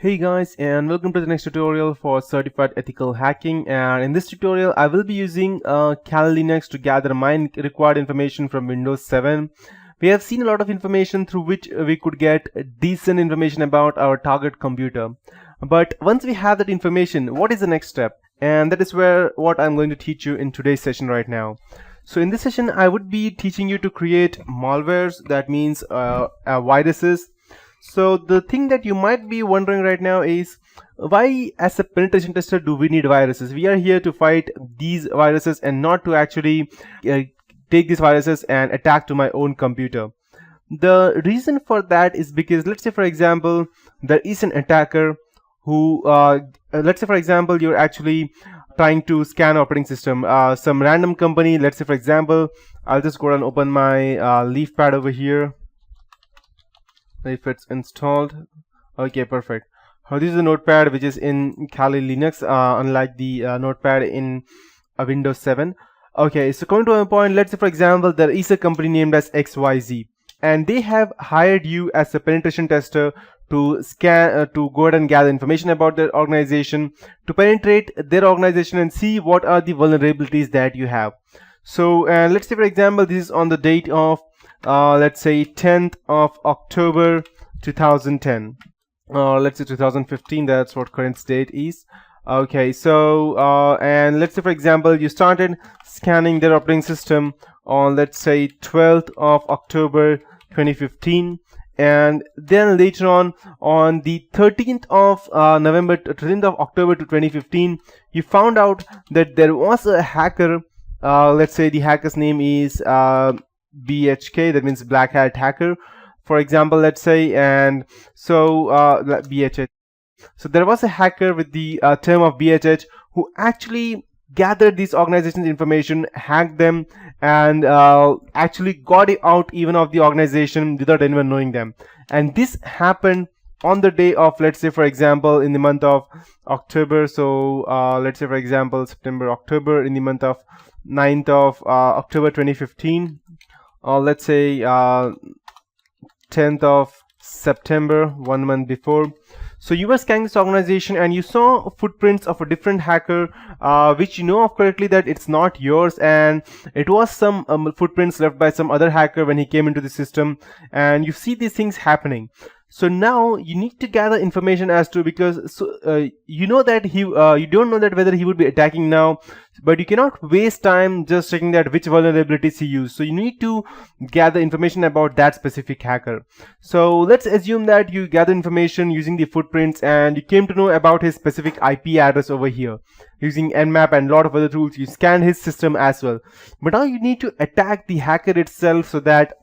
Hey guys, and welcome to the next tutorial for certified ethical hacking. And in this tutorial I will be using Kali Linux to gather my required information from Windows 7. We have seen a lot of information through which we could get decent information about our target computer, but once we have that information, what is the next step? And that is what I'm going to teach you in today's session right now. So in this session I would be teaching you to create malwares, that means viruses. So the thing that you might be wondering right now is, why as a penetration tester do we need viruses? We are here to fight these viruses and not to actually take these viruses and attack to my own computer. The reason for that is because, let's say for example, there is an attacker who let's say for example you're actually trying to scan operating system, some random company. Let's say for example, I'll just go and open my LeafPad over here if it's installed. Okay, perfect. This is the notepad which is in Kali Linux, unlike the notepad in Windows 7. Okay, so coming to my point, let's say for example there is a company named as XYZ, and they have hired you as a penetration tester to scan to go ahead and gather information about their organization, to penetrate their organization and see what are the vulnerabilities that you have. So let's say for example this is on the date of let's say 10th of October 2010, let's say 2015, that's what current state is. Okay, so and let's say for example you started scanning their operating system on, let's say, 12th of October 2015, and then later on the 13th of November 13th of October to 2015, you found out that there was a hacker. Let's say the hacker's name is BHK, that means Black Hat Hacker, for example, let's say. And so BHH. So there was a hacker with the term of BHH who actually gathered these organizations' information, hacked them, and actually got it out even of the organization without anyone knowing them. And this happened on the day of, let's say for example, in the month of October. So let's say for example September, October, in the month of 9th of October 2015. Let's say 10th of September, 1 month before. So you were scanning this organization and you saw footprints of a different hacker, which you know of correctly that it's not yours, and it was some footprints left by some other hacker when he came into the system, and you see these things happening. So now you need to gather information as to, because you know that you don't know that whether he would be attacking now, but you cannot waste time just checking that which vulnerabilities he used. So you need to gather information about that specific hacker. So let's assume that you gather information using the footprints and you came to know about his specific IP address over here using Nmap and a lot of other tools. You scanned his system as well, but now you need to attack the hacker itself so that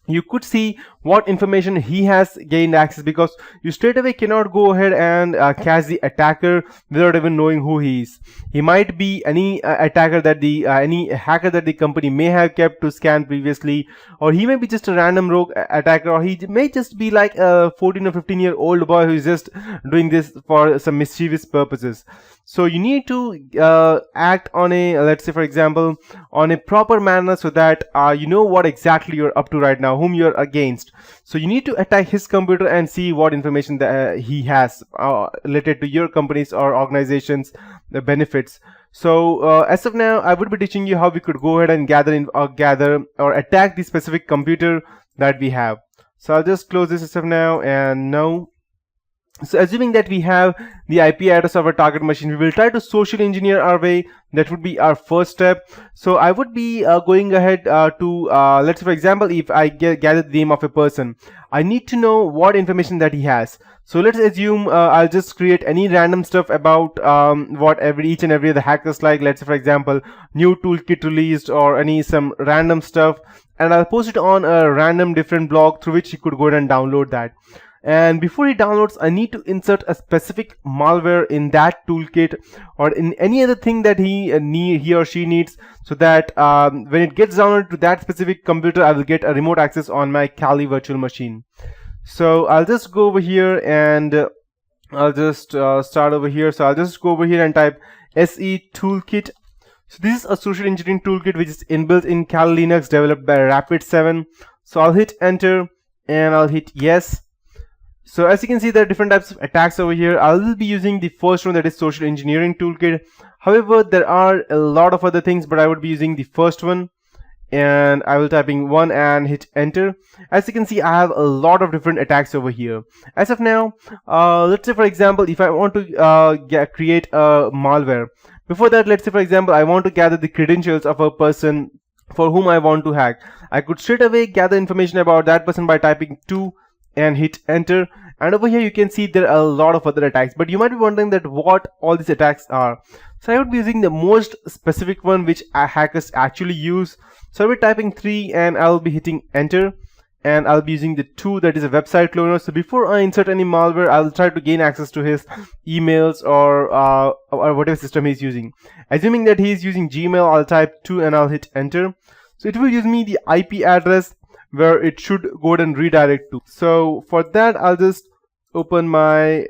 you could see what information he has gained access, because you straight away cannot go ahead and catch the attacker without even knowing who he is. He might be any attacker that the any hacker that the company may have kept to scan previously, or he may be just a random rogue attacker, or he may just be like a 14 or 15-year-old boy who is just doing this for some mischievous purposes. So you need to act on a, let's say for example, on a proper manner so that you know what exactly you're up to right now, whom you're against. So you need to attack his computer and see what information that he has related to your company's or organization's benefits. So as of now, I would be teaching you how we could go ahead and gather or attack the specific computer that we have. So I'll just close this as of now, and now. So assuming that we have the IP address of our target machine, we will try to social engineer our way. That would be our first step. So I would be going ahead to let's say for example, if I gather the name of a person, I need to know what information that he has. So let's assume I'll just create any random stuff about what each and every other hackers like. Let's say for example, new toolkit released, or some random stuff, and I'll post it on a random different blog through which he could go ahead and download that. And before he downloads, I need to insert a specific malware in that toolkit or in any other thing that he or she needs, so that when it gets downloaded to that specific computer, I will get a remote access on my Kali virtual machine. So I'll just go over here and I'll just start over here. So I'll just go over here and type SE toolkit. So this is a social engineering toolkit which is inbuilt in Kali Linux, developed by Rapid7. So I'll hit enter and I'll hit yes. So as you can see, there are different types of attacks over here. I will be using the first one, that is Social Engineering Toolkit. However, there are a lot of other things, but I would be using the first one, and I will typing 1 and hit enter. As you can see, I have a lot of different attacks over here. As of now, let's say for example, if I want to create a malware. Before that, let's say for example, I want to gather the credentials of a person for whom I want to hack. I could straight away gather information about that person by typing 2 and hit enter, and over here you can see there are a lot of other attacks, but you might be wondering that what all these attacks are. So I would be using the most specific one which hackers actually use. So I'll be typing 3 and I'll be hitting enter, and I'll be using the 2, that is a website cloner. So before I insert any malware, I'll try to gain access to his emails or whatever system he's using. Assuming that he's using Gmail, I'll type 2 and I'll hit enter. So it will use me the IP address where it should go and redirect to. So for that, I'll just open my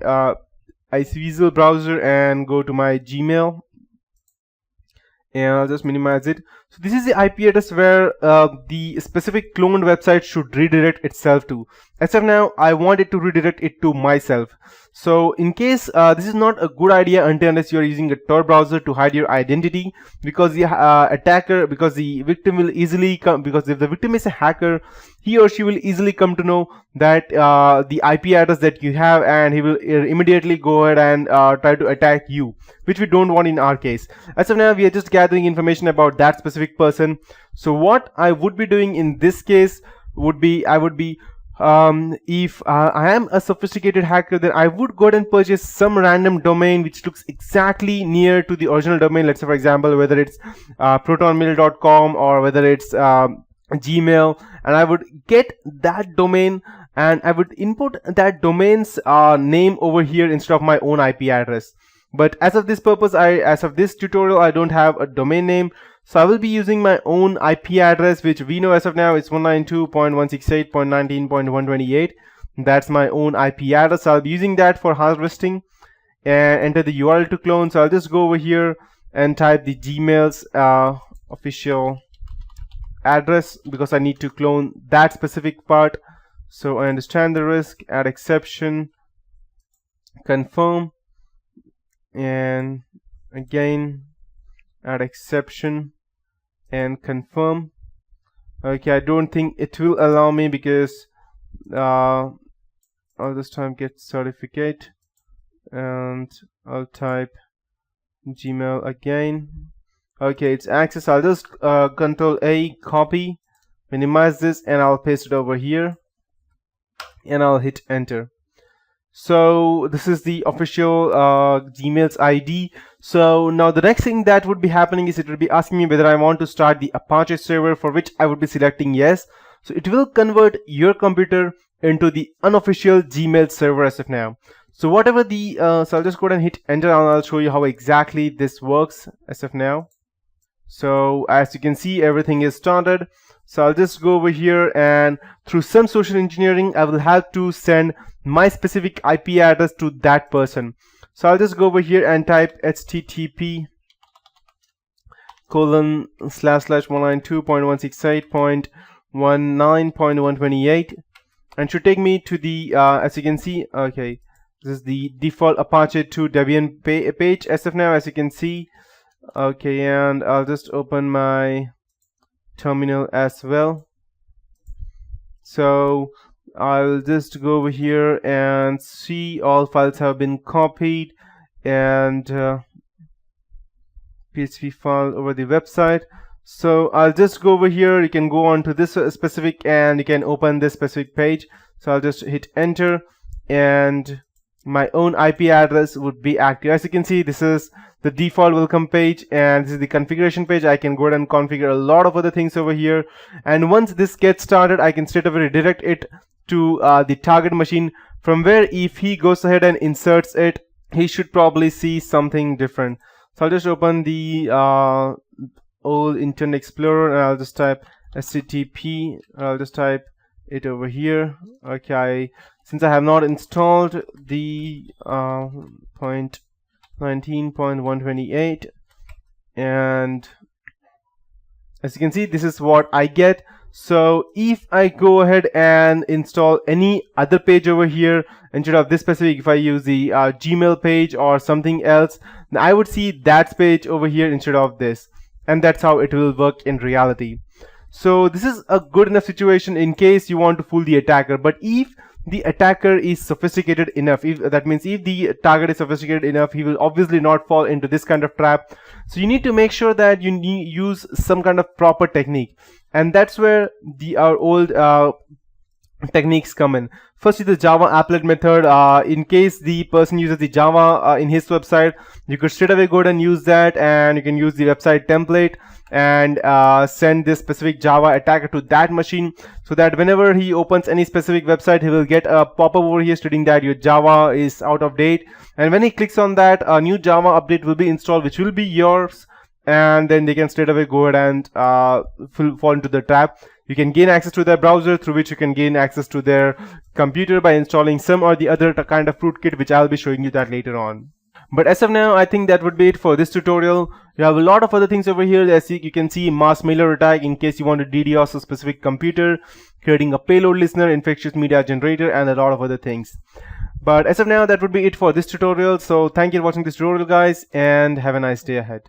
iceweasel browser and go to my Gmail, and I'll just minimize it. So this is the IP address where the specific cloned website should redirect itself to. As of now, I want it to redirect it to myself. So in case this is not a good idea unless you are using a Tor browser to hide your identity, because the victim will easily come, because if the victim is a hacker, he or she will easily come to know that the IP address that you have, and he will immediately go ahead and try to attack you, which we don't want in our case. As of now, we are just gathering information about that specific person. So what I would be doing in this case would be, if I am a sophisticated hacker, then I would go ahead and purchase some random domain which looks exactly near to the original domain. Let's say for example, whether it's protonmail.com or whether it's Gmail, and I would get that domain and I would input that domain's name over here instead of my own IP address. But as of this purpose, as of this tutorial, I don't have a domain name, so I will be using my own IP address, which we know as of now is 192.168.19.128. That's my own IP address. So I'll be using that for harvesting and enter the URL to clone. So I'll just go over here and type the Gmail's official address, because I need to clone that specific part. So I understand the risk, add exception, confirm, and again add exception and confirm. Okay, I don't think it will allow me because I'll this time get certificate, and I'll type Gmail again. Okay, it's access. I'll just Control A, copy, minimize this, and I'll paste it over here, and I'll hit enter. So this is the official Gmail's ID. So now the next thing that would be happening is it will be asking me whether I want to start the Apache server, for which I would be selecting yes. So it will convert your computer into the unofficial Gmail server as of now. So whatever the so I'll just go ahead and hit enter, and I'll show you how exactly this works as of now. So as you can see, everything is started. So I'll just go over here, and through some social engineering, I will have to send my specific IP address to that person. So I'll just go over here and type http://192.168.19.128, and should take me to the as you can see, okay, this is the default Apache 2 Debian page as of now, as you can see. Okay, and I'll just open my terminal as well. So I'll just go over here and see all files have been copied, and PHP file over the website. So I'll just go over here. You can go on to this specific and you can open this specific page. So I'll just hit enter, and my own IP address would be active. As you can see, this is the default welcome page, and this is the configuration page. I can go ahead and configure a lot of other things over here, and once this gets started, I can straight away redirect it to the target machine, from where if he goes ahead and inserts it, he should probably see something different. So I'll just open the old Internet Explorer, and I'll just type http. I'll just type it over here. Okay, since I have not installed the 19.128, and as you can see, this is what I get. So if I go ahead and install any other page over here instead of this specific, if I use the Gmail page or something else, then I would see that page over here instead of this, and that's how it will work in reality. So this is a good enough situation in case you want to fool the attacker. But if the attacker is sophisticated enough, if that means if the target is sophisticated enough, he will obviously not fall into this kind of trap. So you need to make sure that you use some kind of proper technique, and that's where our old techniques come in. First is the Java applet method. In case the person uses the Java in his website, you could straight away go ahead and use that, and you can use the website template and send this specific Java attacker to that machine, so that whenever he opens any specific website, he will get a pop-up over here stating that your Java is out of date, and when he clicks on that, a new Java update will be installed, which will be yours, and then they can straight away go ahead and fall into the trap. You can gain access to their browser, through which you can gain access to their computer by installing some or the other kind of rootkit, which I'll be showing you that later on. But as of now, I think that would be it for this tutorial. You have a lot of other things over here. As you can see, mass mailer attack in case you want to DDoS a specific computer, creating a payload listener, infectious media generator, and a lot of other things. But as of now, that would be it for this tutorial. So thank you for watching this tutorial, guys, and have a nice day ahead.